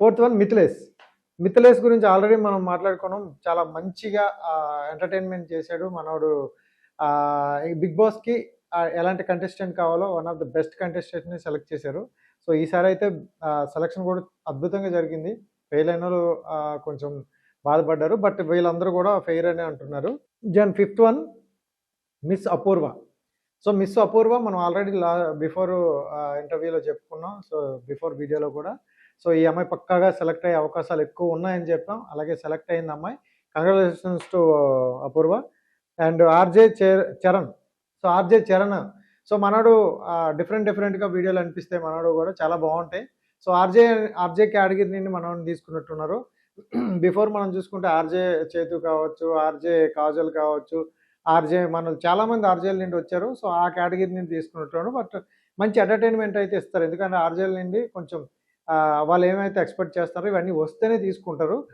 Fourth one Mithilesh. Mithilesh గురించి already మనం మాట్లాడుకున్నాం. చాలా మంచిగా ఎంటర్‌టైన్‌మెంట్ చేశాడు మనోడు. ఈ 'బిగ్ బాస్‌కి' ఎలాంటి కంటెస్టెంట్ కావాలో వన్ ఆఫ్ ది బెస్ట్ కంటెస్టెంట్‌ని సెలెక్ట్ చేశారు. సో, ఈసారైతే సెలక్షన్ కూడా అద్భుతంగా జరిగింది. ఫెయిల్ అయినోళ్ళు కొంచెం బాధపడ్డారు. బట్ వీళ్ళందరూ కూడా ఫెయిర్ అనే అంటున్నారు. ఫిఫ్త్ వన్ మిస్ అపూర్వ. సో, మిస్ అపూర్వ మనం ఆల్రెడీ బిఫోర్ ఇంటర్వ్యూలో చెప్పుకున్నాం. సో, బిఫోర్ వీడియోలో కూడా. సో, ఈ అమ్మాయి పక్కాగా సెలెక్ట్ అయ్యే అవకాశాలు ఎక్కువ ఉన్నాయని చెప్పాం. అలాగే సెలెక్ట్ అయింది అమ్మాయి. Congratulations to Apoorva. And Charan. So, Charan. So, మనోడు డిఫరెంట్‌గా వీడియోలు అనిపిస్తాయి మనోడు కూడా చాలా బావుంటాయి. సో, ఆర్‌జే కేటగిరీ నుండి మనోడిని తీసుకున్నట్టున్నారు. బిఫోర్ మనం చూసుకుంటే చేతు కావచ్చు, కాజల్ కావచ్చు, మనోళ్ళు చాలామంది ఆర్‌జేల నుండి వచ్చారు. సో, ఆ కేటగిరీ నుండి తీసుకున్నట్టున్నారు. బట్ మంచి ఎంటర్‌టైన్‌మెంట్ అయితే ఇస్తారు. ఎందుకంటే ఆర్‌జేల నుండి కొంచెం వాళ్ళు ఏమైతే ఎక్స్‌పెక్ట్ చేస్తారో ఇవన్నీ వస్తేనే తీసుకుంటారు.